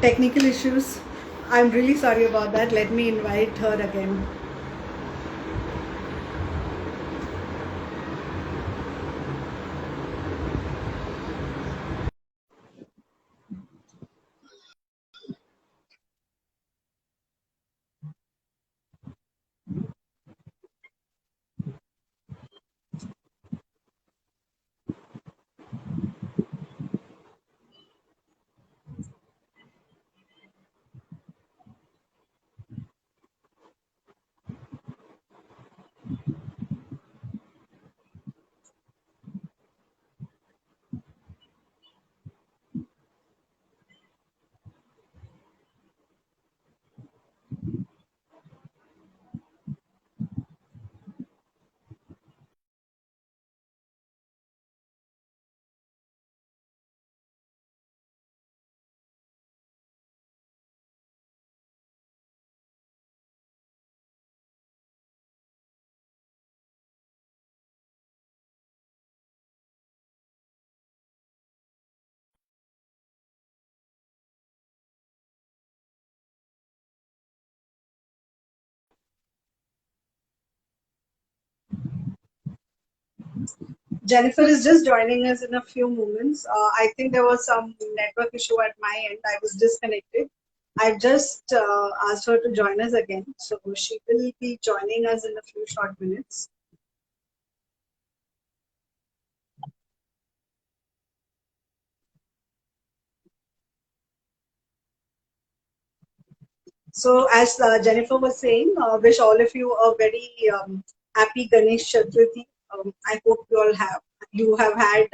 Technical issues. I'm really sorry about that. Let me invite her again. Jennifer is just joining us in a few moments. I think there was some network issue at my end. I was disconnected. I've just asked her to join us again. So she will be joining us in a few short minutes. So as Jennifer was saying, wish all of you a very happy Ganesh Chaturthi. I hope you have had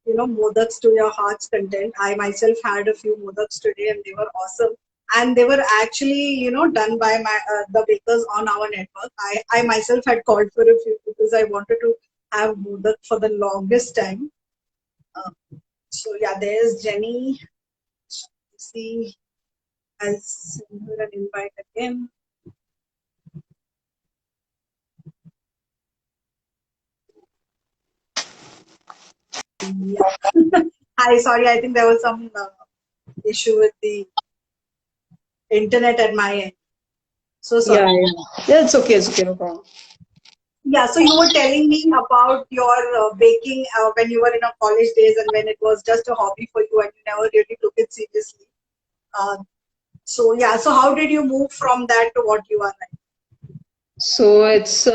modaks to your heart's content. I myself had a few modaks today, and they were awesome. And they were actually done by the bakers on our network. I myself had called for a few because I wanted to have modak for the longest time. Uh, so yeah, there's Jenny. See, I'll send her an invite again. Yeah. Hi, sorry, I think there was some issue with the internet at my end. So sorry. Yeah, it's okay. It's okay. No problem. Yeah, so you were telling me about your baking when you were in your college days and when it was just a hobby for you and you never really took it seriously. Uh, so yeah, so how did you move from that to what you are like? So it's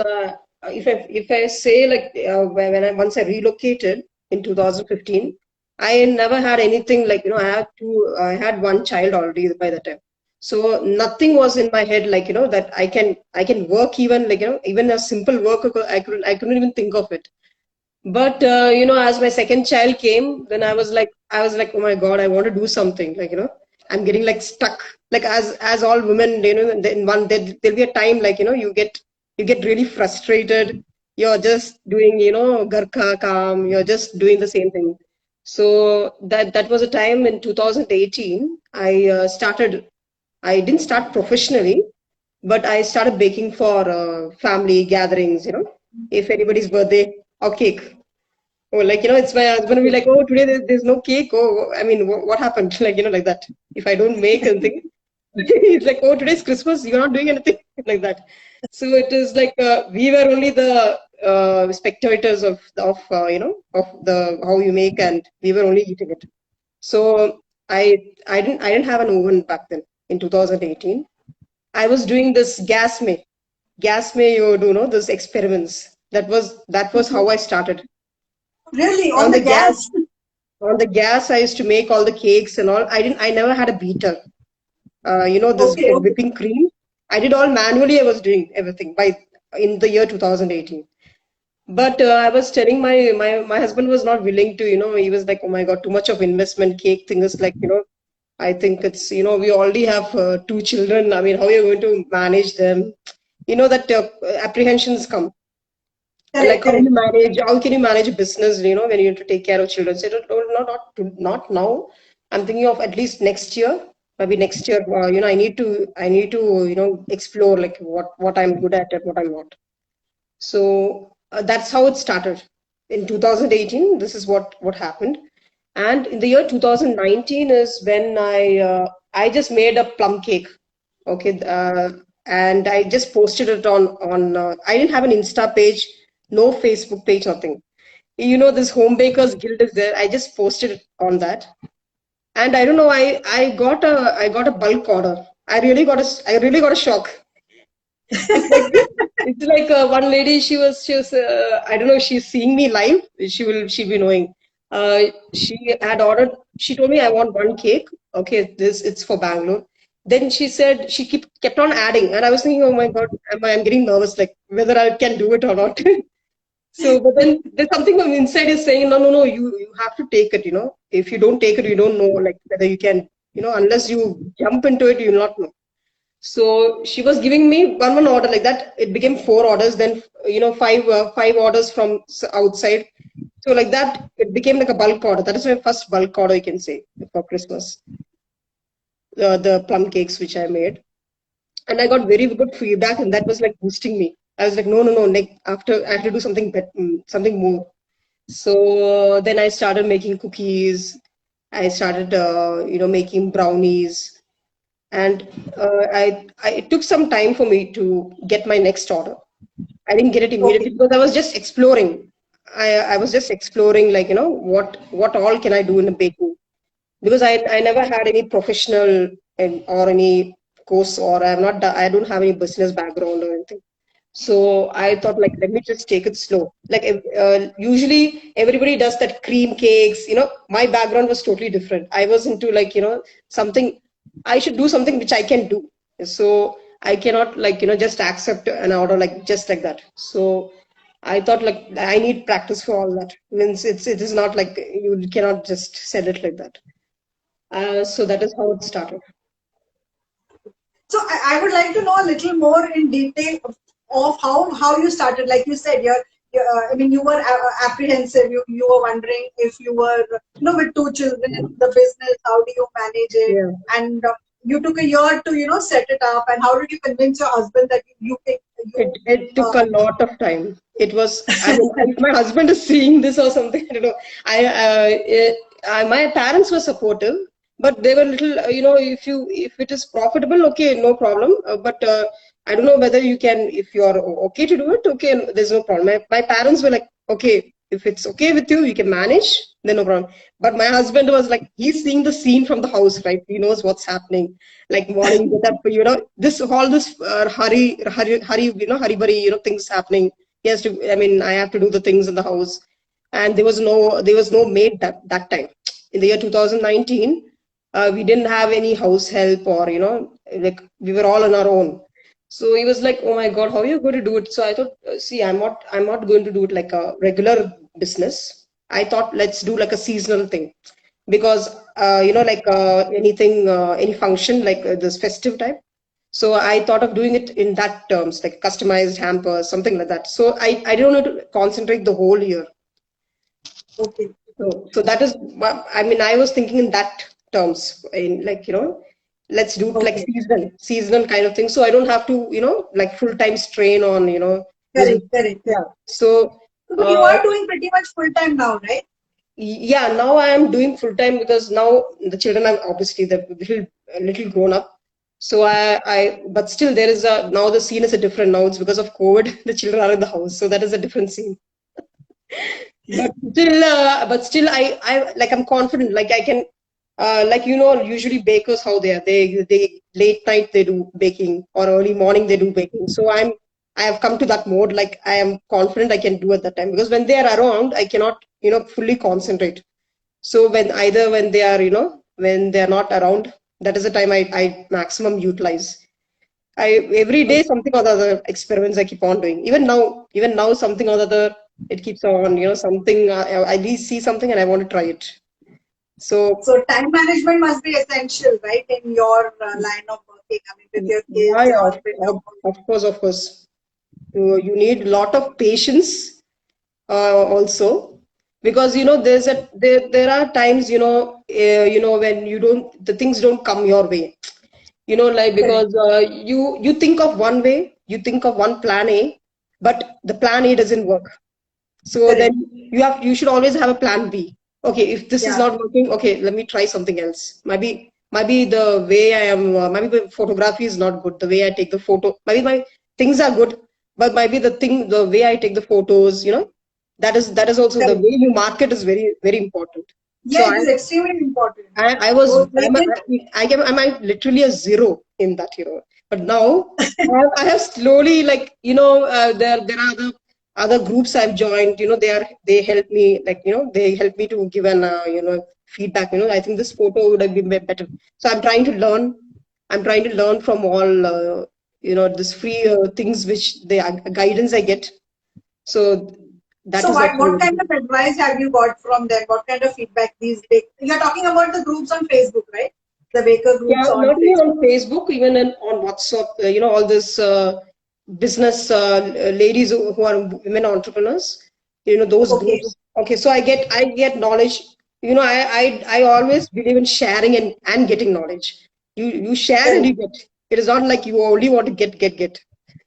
if I say like when I once I relocated in 2015, I never had anything like I had one child already by the time. So nothing was in my head like that I can work even like even a simple work I couldn't even think of it. But as my second child came, then I was like, oh my God, I want to do something. I'm getting like stuck. Like as all women, in there'll be a time like you get really frustrated. You're just doing garka kam. You're just doing the same thing. So that was a time in 2018. I didn't start professionally, but I started baking for family gatherings. If anybody's birthday or cake. Oh, like, it's my husband will be like, oh, today there's no cake. Oh, I mean, what happened? Like, like that. If I don't make anything, it's like, oh, today's Christmas. You're not doing anything like that. So it is like we were only the spectators of the how you make, and we were only eating it. So I didn't have an oven back then in 2018. I was doing this gas may you do know those experiments. That was how I started Really, on on the the gas. gas? On the gas, I used to make all the cakes and all. I never had a beater. This Okay, okay. whipping cream. I did all manually. I was doing everything by in the year 2018. But I was telling my husband was not willing to. He was like, oh my God, too much of investment. Cake thing is like, I think it's we already have two children. I mean, how are you going to manage them? That apprehensions come. Like Correct, how correct. you manage, how can you manage a business, when you have to take care of children? So not now. I'm thinking of at least next year, maybe next year. I need to explore like what I'm good at and what I'm not. So that's how it started in 2018. This is what happened. And in the year 2019 is when I I just made a plum cake. Okay, and I just posted it on. I didn't have an Insta page, no Facebook page, nothing. You know, this home bakers guild is there. I just posted it on that, and I don't know. I got a bulk order. I really got a shock. It's like one lady. She was. I don't know. She's seeing me live. She'll be knowing. She had ordered. She told me I want one cake. Okay, this it's for Bangalore. Then she said she kept on adding, and I was thinking, oh my God, I'm getting nervous, like whether I can do it or not. So, but then there's something from inside is saying, no, no, no, you have to take it. If you don't take it, you don't know like whether you can. Unless you jump into it, you'll not know. So she was giving me one order like that. It became four orders, then five orders from outside. So like that, it became like a bulk order. That is my first bulk order, you can say, for Christmas. The plum cakes which I made, and I got very good feedback, and that was like boosting me. I was like, no, no, no. Like after, I have to do something something more. So then I started making cookies. I started, making brownies, and it took some time for me to get my next order. I didn't get it immediately Okay. because I was just exploring. I was just exploring, like, what all can I do in the baking, because I never had any professional or any course, or I don't have any business background or anything. So I thought, like, let me just take it slow. Like, usually everybody does that cream cakes. My background was totally different. I was into, like, something. I should do something which I can do. So I cannot, like, just accept an order like just like that. So I thought, like, I need practice for all that. Means it is not like you cannot just sell it like that. So that is how it started. So I would like to know a little more in detail of how you started. Like you said, I mean, you were apprehensive. You were wondering if you were, with two children, the business, how do you manage it? Yeah. And you took a year to, set it up. And how did you convince your husband that It took a lot of time. It was, I mean, if my husband is seeing this or something, I don't know. My parents were supportive, but they were little, if it is profitable, okay, no problem. But I don't know whether you can, if you're okay to do it, okay, there's no problem. My parents were like, okay, if it's okay with you, you can manage, then no problem. But my husband was like, he's seeing the scene from the house, right? He knows what's happening, like morning get up, this all this hurry bari, things happening. He has to, I mean, I have to do the things in the house, and there was no maid that time. In the year 2019, we didn't have any house help, or like, we were all on our own. So he was like, oh my God, how are you going to do it? So I thought, see, I'm not going to do it like a regular business. I thought, let's do like a seasonal thing, because like, anything, any function like, this festive type. So I thought of doing it in that terms, like customized hampers, something like that. So I don't want to concentrate the whole year. okay. So that is what, I mean, I was thinking in that terms, in, like, let's do it like Okay. seasonal kind of thing. So I don't have to, like, full time strain on, this. Correct. Correct. Yeah. So, So you uh, are doing pretty much full time now, right? yeah, now I am doing full time, because now the children are obviously the little grown up. So but still there is now the scene is a different now. It's because of COVID. The children are in the house, so that is a different scene. But still, I'm confident. Like, I can, like, usually bakers, how they are. They late night they do baking, or early morning they do baking. So I have come to that mode. Like, I am confident I can do at that time, because when they are around, I cannot, fully concentrate. So when they are, when they are not around, that is the time I maximum utilize. Every day something or the other experiments I keep on doing. Even now something or the other, it keeps on, something, I at least see something and I want to try it. So So time management must be essential, right, in your line of working. I mean, with your yeah, kids yeah, or with your work. of course. You need a lot of patience, also, because, there are times, when the things don't come your way. Like, Correct. because, you think of one way, you think of one plan A, but the plan A doesn't work. So then Correct. you should always have a plan B. Okay, if this is Yeah. not working, okay, let me try something else. Maybe maybe the way I am, maybe the photography is not good. The way I take the photo, maybe my things are good, but maybe the way I take the photos, that is also the Correct. way you market is very very important. So Yeah, it is extremely important. I was Like it, I'm literally a zero in that but now I have slowly like there are other groups I've joined. They help me like they help me to give an feedback. I think this photo would have been better. So I'm trying to learn. I'm trying to learn from all this free things which the guidance I get. So that so is what actually. kind of advice have you got from them? What kind of feedback you're talking about the groups on Facebook, right? The baker groups Yeah, on not only Facebook. on Facebook, even on WhatsApp, all this business ladies who are women entrepreneurs, those Okay. groups. Okay, so I get knowledge. I always believe in sharing and getting knowledge. You share and Correct. you get. It is not like you only want to get.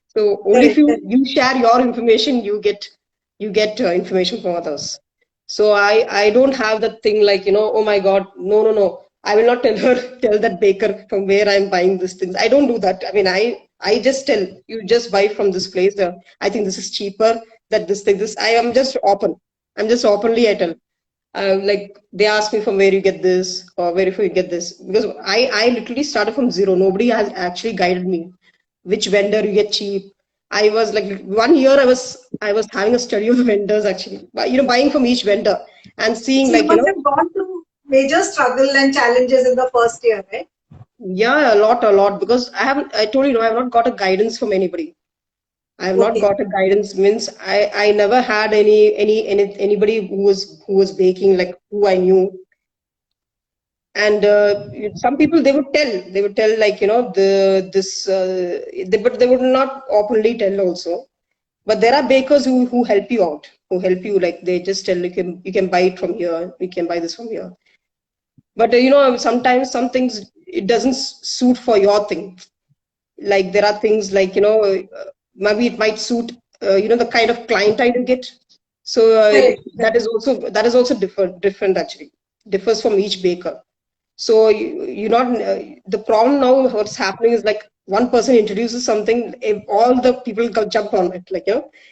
So only if Correct. you Correct. you share your information, you get information from others. So I don't have that thing like oh my God, no. I will not tell that baker from where I'm buying these things. I don't do that. I mean, I just tell you just buy from this place. I think this is cheaper. That this thing this I am just open. I'm just openly I tell. Like they ask me from where you get this or where if you get this because I literally started from zero. Nobody has actually guided me which vendor you get cheap. I was like 1 year I was having a study of the vendors actually, buying from each vendor and seeing So you like must have gone through major struggle and challenges in the first year, right? yeah, a lot because I told you, I have not got a guidance from anybody. I have not Okay. got a guidance means I never had anybody who was baking like who I knew. And some people they would tell like the this but they would not openly tell also. But there are bakers who help you out, who help you like they just tell you can buy it from here, you can buy this from here. But sometimes some things it doesn't suit for your thing. Like there are things like maybe it might suit the kind of clientele you get. So Correct. that is also different actually, differs from each baker. So you not the problem now what's happening is like one person introduces something, if all the people jump on it, like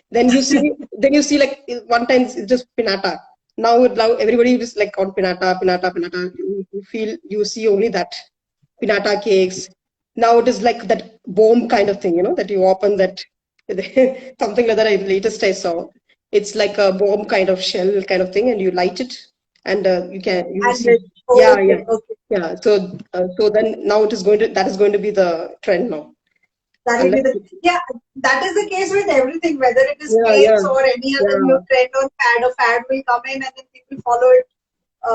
then you see like one time it's just pinata. Now everybody is like on pinata. You see only that pinata cakes. Now it is like that bomb kind of thing, that you open that something like that. Latest I saw, it's like a bomb kind of shell kind of thing, and you light it, and you And see. then, Yeah, yeah, okay, okay. yeah. So then now that is going to be the trend now. That will be Unless the, yeah, that is the case with everything, whether it is yeah, yeah, cakes or any other yeah, new trend or fad. A fad will come in and then people follow it.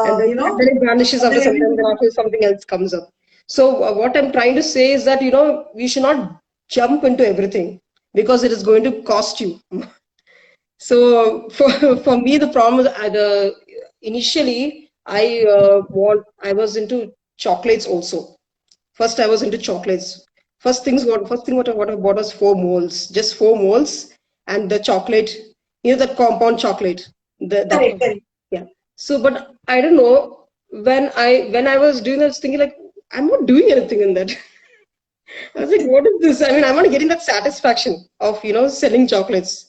and then it vanishes And after then some time. everybody Then will. after something else comes up. So what I'm trying to say is that we should not jump into everything because it is going to cost you. So for me, the problem is initially I was into chocolates also. First, I was into chocolates. First thing what I bought was 4 molds, just 4 molds, and the chocolate, that compound chocolate, that Correct, one. correct. Yeah. So, but I don't know when I was doing that, I was thinking like I'm not doing anything in that. I was like, what is this? I mean, I'm not getting that satisfaction of selling chocolates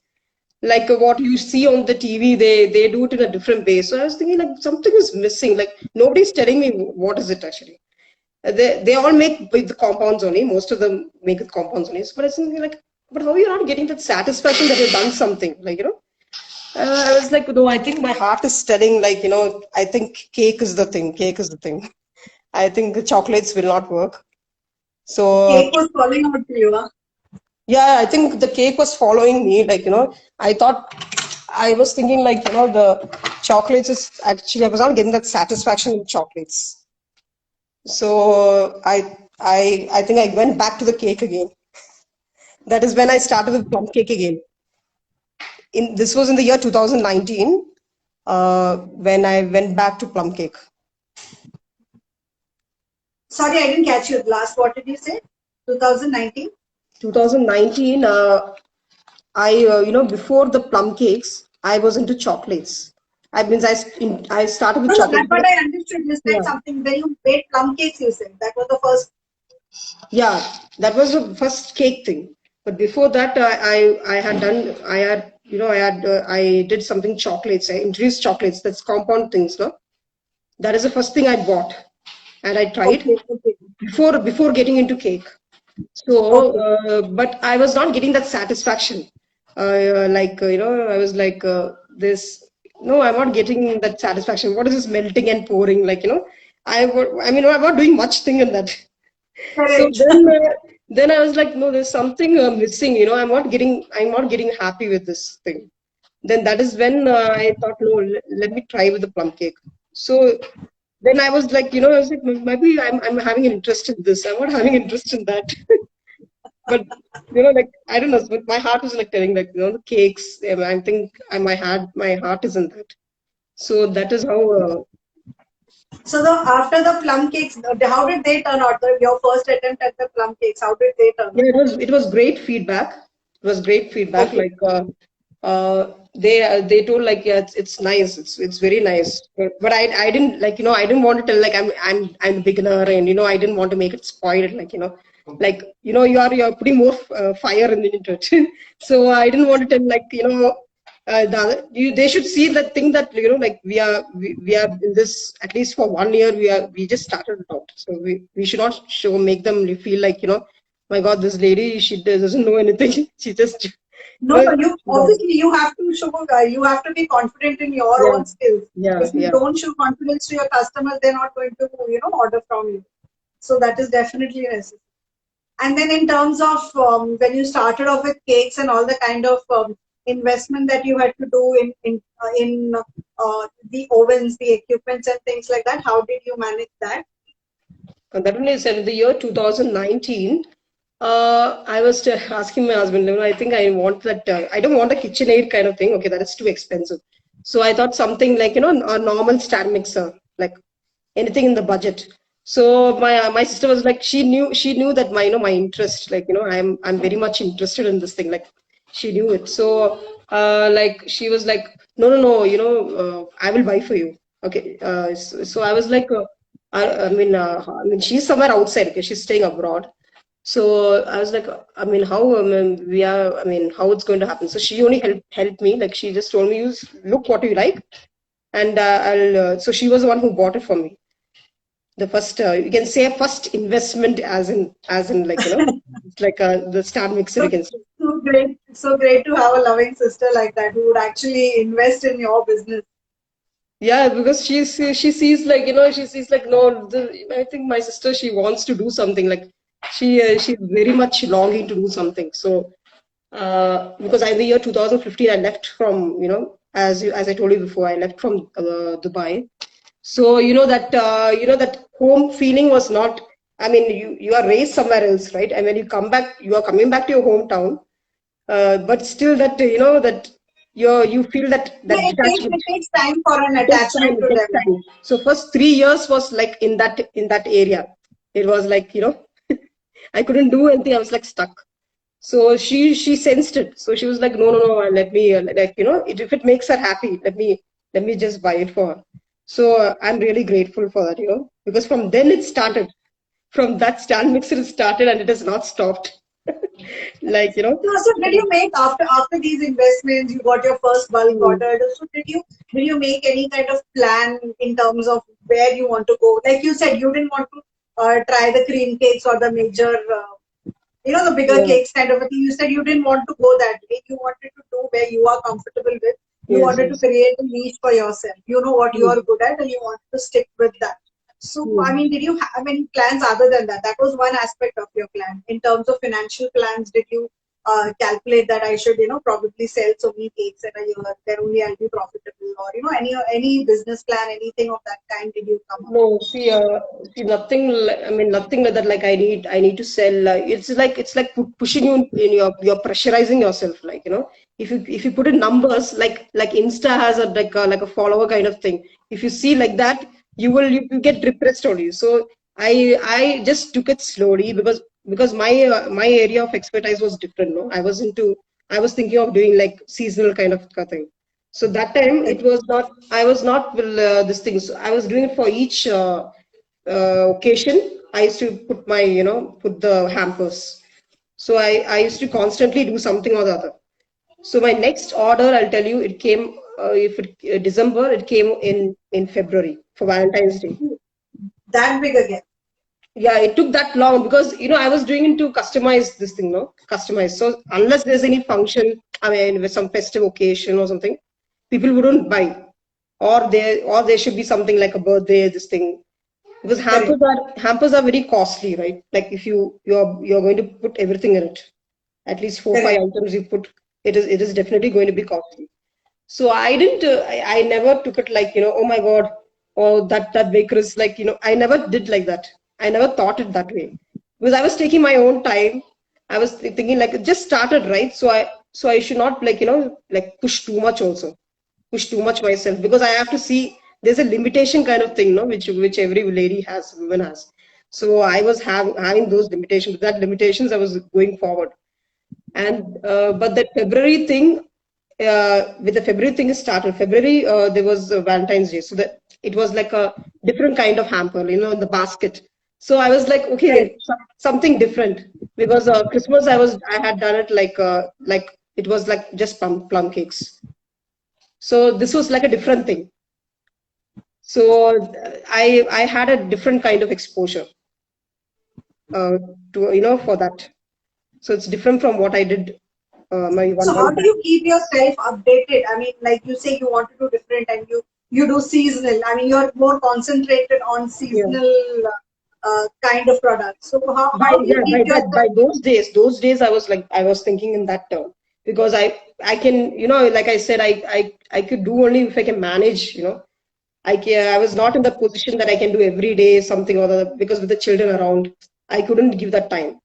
like what you see on the TV, they do it in a different way. So I was thinking like something is missing. Like nobody's telling me what is it actually. They all make with the compounds only. Most of them make with compounds only. But I was thinking like, but how you're not getting that satisfaction that you've done something? Like I was like, no, I think my heart is telling like I think cake is the thing. Cake is the thing. I think the chocolates will not work. So Cake was calling out to you, huh? yeah, I think the cake was following me. Like, I thought, I was thinking, like, the chocolates is actually, I was not getting that satisfaction with chocolates. So I think I went back to the cake again. That is when I started with plum cake again. This was in the year 2019, when I went back to plum cake. Sorry, I didn't catch you. Last, what did you say? 2019? 2019, before the plum cakes, I was into chocolates. I started with No, no, chocolate. that's what I understood. You said Yeah, something when you made plum cakes. You said that was the first. yeah, that was the first cake thing. But before that, I did something chocolates. I introduced chocolates. That's compound things, no? That is the first thing I bought, and I tried Okay, okay, before getting into cake. So, okay. but I was not getting that satisfaction. I was like, this, no, I'm not getting that satisfaction. What is this melting and pouring? I'm not doing much thing in that. So Correct. then I was like, no, there's something missing. I'm not getting happy with this thing. Then that is when I thought, no, let me try with the plum cake. So then I was like, I was like, maybe I'm having an interest in this. I'm not having interest in that. But like I don't know, but my heart was like telling like the cakes. I think my heart is in that. So that is how. So the after the plum cakes, how did they turn out? Your first attempt at the plum cakes, how did they turn Yeah, out? it was great feedback. It was great feedback. Okay. Like they told like yeah, it's nice. It's very nice. But I didn't like I didn't want to tell like I'm a beginner and I didn't want to make it spoiled like you're putting more fire into it. So I didn't want to tell like they should see that thing that like we are in this at least for 1 year we just started it out. So we should not make them feel like my God, this lady, she doesn't know anything. She just, No, no, you yeah, obviously you have to show, you have to be confident in your yeah, own skills. yeah, If you yeah. don't show confidence to your customers, they're not going to, order from you. So that is definitely necessary. And then in terms of when you started off with cakes and all the kind of investment that you had to do in the ovens, the equipments and things like that, how did you manage that? And that one is in the year 2019. I was asking my husband, I think I want that. I don't want a KitchenAid kind of thing. Okay, that is too expensive. So I thought something like, a normal stand mixer, like anything in the budget. So my sister was like, she knew that my interest, like, I'm very much interested in this thing. Like she knew it. So like she was like, no, I will buy for you. Okay. So I was like, I mean, she's somewhere outside. Okay, she's staying abroad. So I was like, I mean, how I mean, how it's going to happen. So she only helped me. Like she just told me, you look what you like, and I'll. So she was the one who bought it for me. The first, you can say, first investment, as in like it's like the stand mixer. You So, can say. so great to have a loving sister like that who would actually invest in your business. Yeah, because she sees like she sees like no, I think my sister she wants to do something like she's very much longing to do something. So because in the year 2015 I left from as I told you before I left from Dubai. So that home feeling was not. I mean, you are raised somewhere else, right? And when you come back, you are coming back to your hometown. But still, that that you feel Yeah, that detachment. it takes time for an It takes time. attachment It to takes develop. time. So first 3 years was like in that area. It was like I couldn't do anything. I was like stuck. So she sensed it. So she was like, no, let me like if it makes her happy, let me just buy it for her. So I'm really grateful for that, because from then it started. From that stand mixer it started and it has not stopped. like So did you make after these investments, you got your first bulk mm, order. So did you make any kind of plan in terms of where you want to go? Like you said, you didn't want to try the cream cakes or the major, the bigger yeah, cakes kind of a thing. You said you didn't want to go that way. You wanted to do where you are comfortable with. You yes, wanted to yes. create a niche for yourself. You know what you Mm, are good at, and you want to stick with that. So, I mm. mean, did you have any plans other than that? That was one aspect of your plan. In terms of financial plans, did you calculate that I should, probably sell so many cakes in a year, then only I'll be profitable, or any business plan, anything of that kind? Did you come up? No, see, nothing. I mean, nothing like that. Like I need to sell. It's like pushing you in you're pressurizing yourself. Like if you put in numbers, like Insta has like a follower kind of thing. If you see like that, you get depressed only. So I just took it slowly because my area of expertise was different. No, I was thinking of doing like seasonal kind of thing. So that time it was not, I was not well, this thing. So I was doing it for each occasion. I used to put my, put the hampers. So I used to constantly do something or the other. So my next order, I'll tell you, it came, if it, December, it came in February for Valentine's Day. That big again. Yeah, it took that long because I was doing it to customize this thing, no, customize. So unless there's any function, I mean, with some festive occasion or something, people wouldn't buy, or there should be something like a birthday, this thing, because Correct. hampers are very costly, right? Like if you're going to put everything in it, at least four five Correct. items you put, it is definitely going to be costly. So I didn't, I never took it like, oh my God, oh that baker is like, I never did like that. I never thought it that way because I was taking my own time. I was thinking like it just started, right? So I should not like, like push too much also, push too much myself because I have to see there's a limitation kind of thing, no, which every lady has, woman has. So I was having those limitations. With that limitations, I was going forward. And but that February thing, with the February thing started. February there was Valentine's Day, so that it was like a different kind of hamper, in the basket. So I was like, Correct. okay, something different because Christmas I had done it like it was like just plum cakes. So this was like a different thing. So I had a different kind of exposure uh, to for that. So it's different from what I did my So one how month do back. you keep yourself updated? I mean, like you say, you want to do different, and you do seasonal. I mean, you're more concentrated on Yeah. seasonal kind of products. So By how do you yeah, keep by yourself? those days I was thinking in that term because I can, like I said, I could do only if I can manage. I was not in the position that I can do every day something or other because with the children around, I couldn't give that time.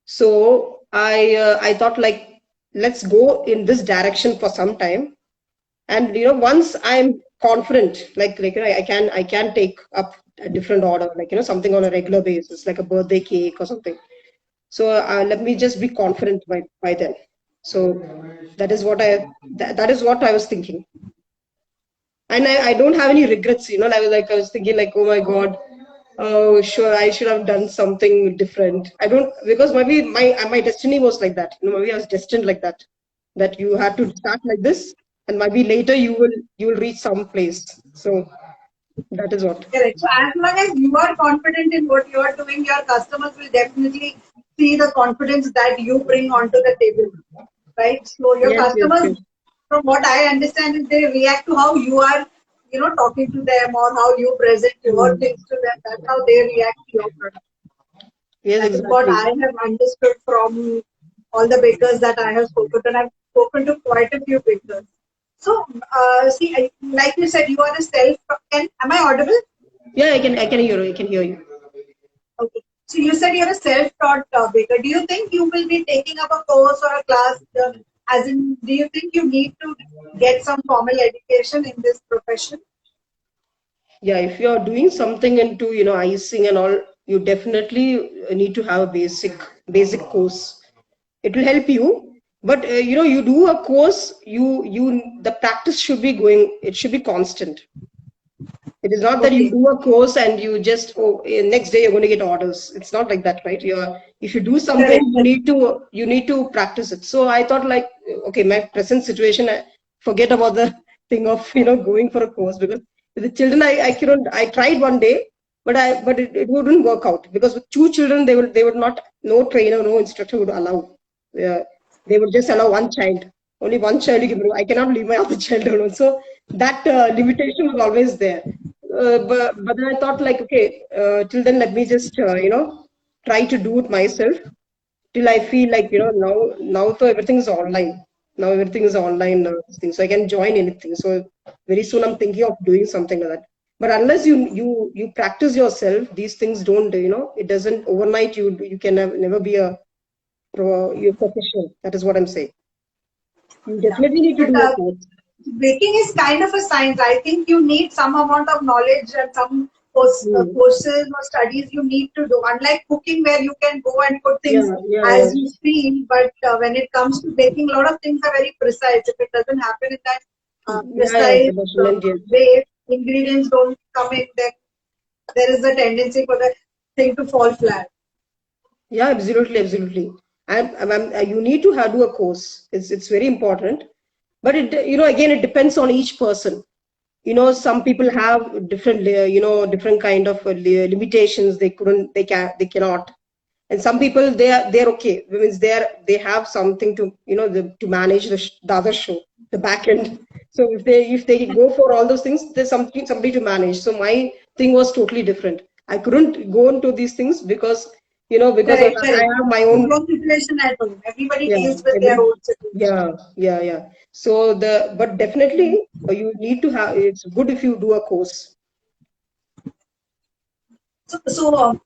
So I thought like let's go in this direction for some time, and once I'm confident, like I can take up a different order, like something on a regular basis, like a birthday cake or something. So let me just be confident by then. So that is what that is what I was thinking, and I don't have any regrets. I was thinking like, oh my God, oh sure, I should have done something different. I don't, because maybe my destiny was like that. Maybe I was destined like that. That you had to start like this, and maybe later you will reach some place. So that is what. Correct. So as long as you are confident in what you are doing, your customers will definitely see the confidence that you bring onto the table, right? So your Yes, yes, customers, yes. from what I understand, is they react to how you are, talking to them or how you present your Mm. things to them. That's how they react to your product. Yes, That is what exactly. I have understood from all the bakers that I have spoken to, and I've spoken to quite a few bakers. So, see, like you said, you are a self. Am I audible? Yeah, I can hear you. I can hear you. Okay. So you said you're a self-taught baker. Do you think you will be taking up a course or a class? As in, do you think you need to get some formal education in this profession? Yeah, if you're doing something into icing and all, you definitely need to have a basic course. It will help you, but you do a course, you the practice should be going, it should be constant. It is not that you Okay. do a course and you just, next day you're going to get orders. It's not like that, right? If you do something, Correct. you need to practice it. So I thought like, okay, my present situation, I forget about the thing of going for a course, because with the children, I couldn't. I tried one day, but it wouldn't work out because with two children, they would not, no trainer, no instructor would allow. Uh, they would just allow one child. Only one child you can bring. I cannot leave my other child alone. So that limitation was always there. But then I thought like, okay, till then let me just try to do it myself till I feel like now so everything is online. Now everything is online thing, so I can join anything. So very soon I'm thinking of doing something like that. But unless you practice yourself, these things don't, it doesn't overnight. You can never be you're professional. That is what I'm saying. You Yeah. definitely need to But do a course. baking is kind of a science. I think you need some amount of knowledge and some Hmm. courses or studies you need to do. Unlike cooking, where you can go and put Yeah, things yeah, as yeah. you feel, but when it comes to baking, a lot of things are very precise. If it doesn't happen in that Yeah, Precise the measurement, yes. weight, ingredients don't come in, then there is a tendency for the thing to fall flat. Yeah, absolutely, absolutely. You need to have do a course. It's very important. But it, again, it depends on each person. Some people have different, different kind of limitations. They cannot. And some people they're okay. Means they have something to to manage the other show, the back end. So if they go for all those things, there's somebody to manage. So my thing was totally different. I couldn't go into these things because Correct, I correct. have my It's own. your situation at home. Everybody Yeah, deals with their own situation. yeah. So but definitely you need to have. It's good if you do a course. So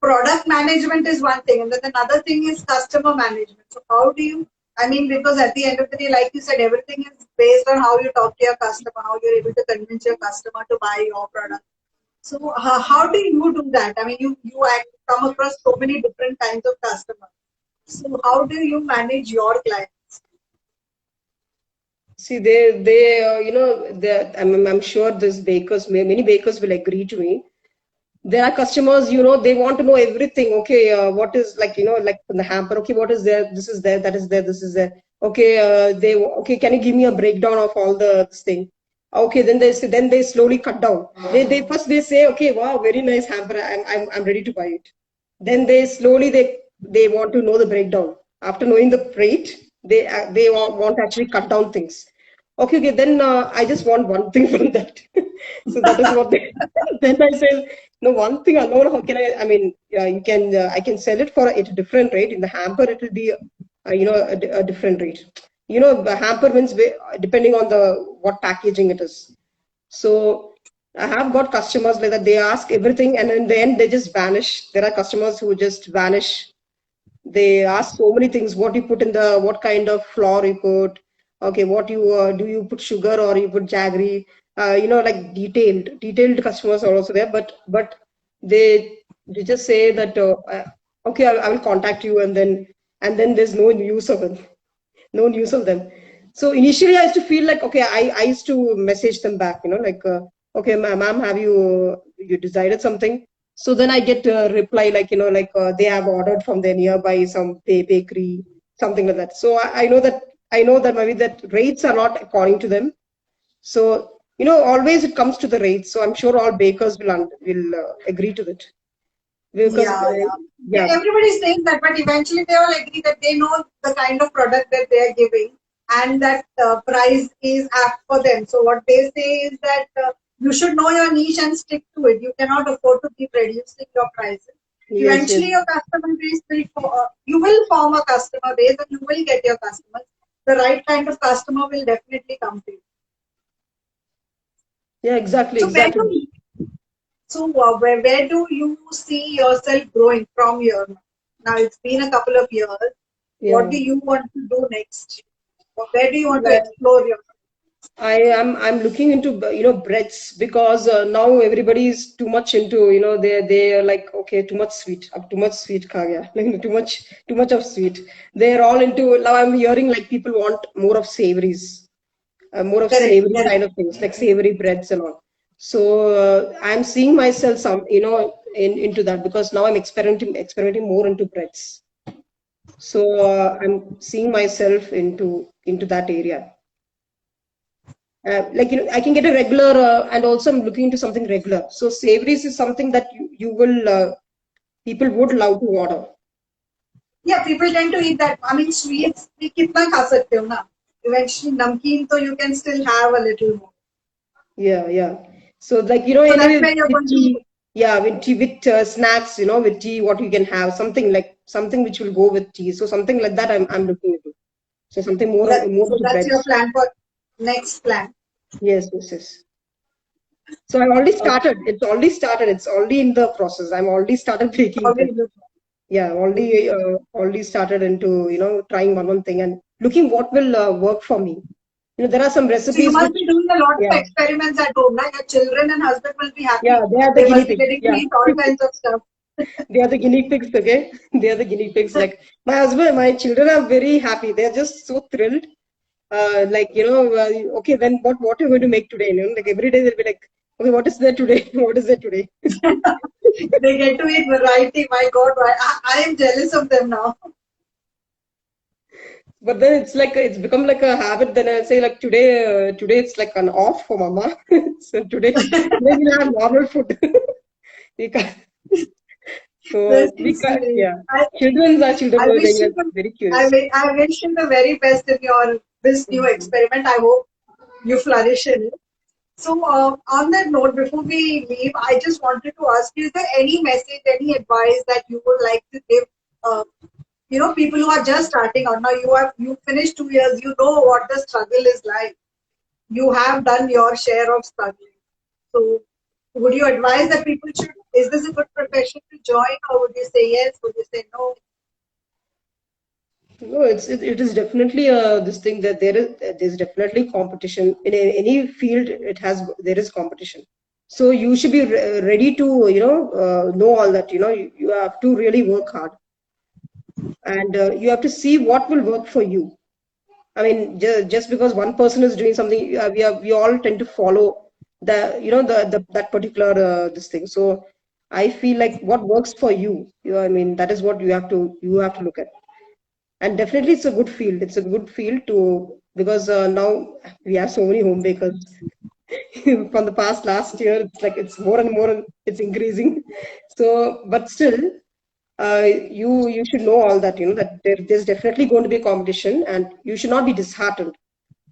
product management is one thing, and then another thing is customer management. So how do you? I mean, because at the end of the day, like you said, everything is based on how you talk to your customer, how you're able to convince your customer to buy your product. So how do you do that? I mean, come across so many different kinds of customers. So how do you manage your clients? See, I'm sure many bakers will agree to me. There are customers, they want to know everything. Okay, what is like, like in the hamper. Okay, what is there? This is there. That is there. This is there. Okay, okay. Can you give me a breakdown of all this thing? Okay, then they slowly cut down. They say, okay, wow, very nice hamper. I'm ready to buy it. Then they want to know the breakdown. After knowing the freight, they want to actually cut down things. Okay. Then I just want one thing from that. So that is what they. Then I say, no, one thing alone. How can I? I mean, you can. I can sell it for a different rate. In the hamper, it will be, a different rate. The hamper means depending on the what packaging it is. So I have got customers like that. They ask everything, and in the end, they just vanish. There are customers who just vanish. They ask so many things. What you put in what kind of flour you put. Okay, what you do you put sugar or you put jaggery? Like detailed customers are also there. But they just say that okay, I will contact you, and then there's no news of it, no news of them. So initially, I used to feel like, okay, I used to message them back, like, okay, ma'am, have you decided something? So then I get a reply like, like they have ordered from their nearby some bakery, something like that. So I know that maybe that rates are not according to them. So always it comes to the rates. So I'm sure all bakers will agree to that because Yeah, yeah. yeah, Everybody's saying that, but eventually they all agree that they know the kind of product that they are giving and that price is apt for them. So what they say is that you should know your niche and stick to it. You cannot afford to keep reducing your prices. yes. Eventually, your customer base you will form a customer base and you will get your customers. The right kind of customer will definitely come to you. Yeah, exactly, So exactly. where do you see yourself growing from here? Now it's been a couple of years. What Yeah. do you want to do next? Where do you want to explore yourself? I'm looking into breads because now everybody is too much into they're like, okay, too much sweet, too much sweet kagya, like too much of sweet. They're all into. Now I'm hearing like people want more of Correct, savory correct. kind of things, like savory breads and all. So I'm seeing myself into that because now I'm experimenting more into breads. So I'm seeing myself into that area. Like I can get a regular, and also I'm looking into something regular. So savories is something that you will people would love to order. Yeah, people tend to eat that. I mean, sweets, we kitna kha sakte ho na? Eventually, namkeen, so you can still have a little more. Yeah. So like So that's anyway where you're with going to. tea, yeah, with tea, with snacks, with tea, what you can have, something which will go with tea. So something like that I'm looking into. So something more So into that's your breads. plan for next plan. Yes. So I already Okay. started. It's already started. It's already in the process. I'm already started baking bread. Always look. Yeah, already started into trying one thing and looking what will work for me. There are some So you recipes must which, be doing a lot of yeah, experiments at home. Right? Your children and husband will be yeah, happy. they are the They guinea must be pigs. getting to Yeah, eat all kinds of stuff. they are the guinea pigs. Okay, they are the guinea pigs. Like my husband, my children are very happy. They are just so thrilled. like, okay, then what are you going to make today? Like every day they'll be like, okay, what is there today? What is there today? They get to eat variety. My God, I am jealous of them now. But then it's like it's become like a habit. Then I say like today it's like an off for mama. So today we'll have normal food. We can't. So That's we can't. sweet. Yeah, children are children. I wish They you are the very curious. I wish you the very best in your this new Mhm. experiment. I hope you flourish in it. So, on that note, before we leave, I just wanted to ask you: is there any message, any advice that you would like to give? Uh, people who are just starting out. Now, you finished 2 years. You know what the struggle is like. You have done your share of struggling. So, would you advise that people should? Is this a good profession to join, or would you say yes? Would you say no? No, it is definitely this thing that there's definitely competition in any field. There is competition. So you should be ready to know all that. You have to really work hard, and you have to see what will work for you. I mean, just because one person is doing something, we all tend to follow the that particular this thing. So I feel like what works for you. I mean, that is what you have to look at. And definitely, it's a good field. It's a good field to because now we have so many home bakers. From the past last year, it's like it's more and more. It's increasing. So, but still, you should know all that. That there's definitely going to be a competition, and you should not be disheartened.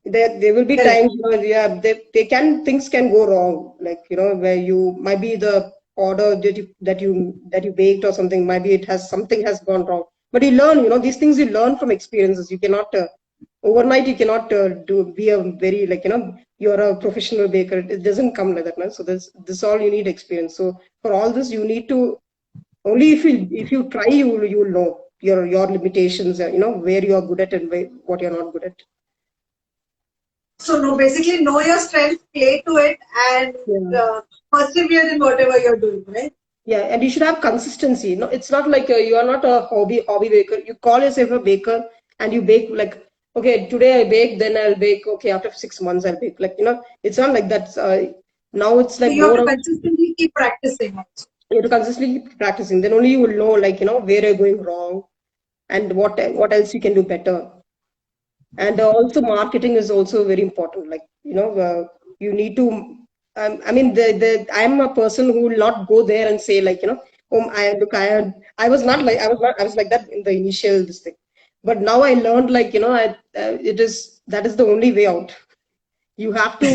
There will be Correct. times, yeah, things can go wrong, like where you might be the order that you baked or something, maybe something has gone wrong, but you learn, these things you learn from experiences. You cannot overnight, you cannot be a very, like, you're a professional baker. It doesn't come like that, man. So this all you need experience. So for all this you need to, only if you try, you will know your limitations, where you are good at and what you're not good at. So, no, basically, know your strength, play to it, and Yeah. persevere in whatever you're doing, right? Yeah, and you should have consistency. No, it's not like you are not a hobby baker. You call yourself a baker and you bake like, okay, today I bake, then I'll bake. Okay, after 6 months I'll bake. Like, it's not like that. Now it's So, like you have more to of, consistently keep practicing also. you have to consistently keep practicing. Then only you will know, like, where you're going wrong and what else you can do better. And also marketing is also very important. Like, you need to, I mean, I'm a person who will not go there and say, like, oh, I was not like, I was like that in the initial this thing. But now I learned, like, that is the only way out. You have to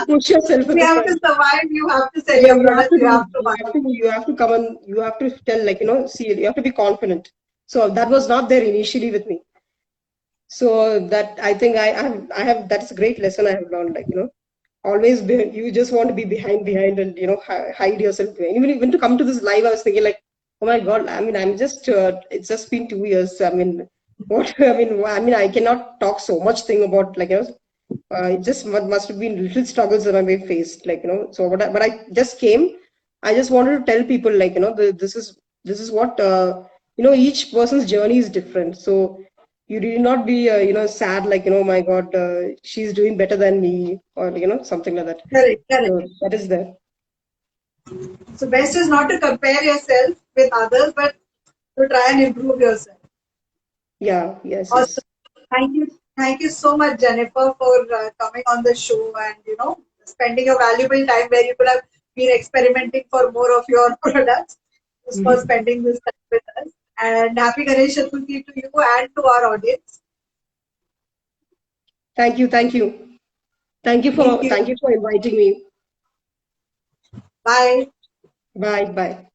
push yourself If at you the have to point. survive, you have to sell Yeah, your you have products, to you have do. to market. You come and you have to tell, like, see, you have to be confident. So that was not there initially with me. So that, I think, I have that's a great lesson I have learned. Like, always you just want to be behind and hide yourself behind. Even to come to this live, I was thinking, like, oh my God. I mean, it's just been 2 years. I mean, what? I mean, I cannot talk so much thing about, like, it just must have been little struggles that I may faced. Like, so but I just came. I just wanted to tell people, like, this is what each person's journey is different. So you need not be sad, like, my God, she's doing better than me, or something like that. Correct, correct. So that is there. So, best is not to compare yourself with others, but to try and improve yourself. Yeah, yes, Awesome. yes. Thank you so much, Jennifer, for coming on the show and spending your valuable time where you could have been experimenting for more of your products, just for Mhm. spending this time with us. And happy Ganesh Chaturthi to you and to our audience. Thank you, thank you, thank you Thank for you. thank you for inviting me. Bye. Bye, bye.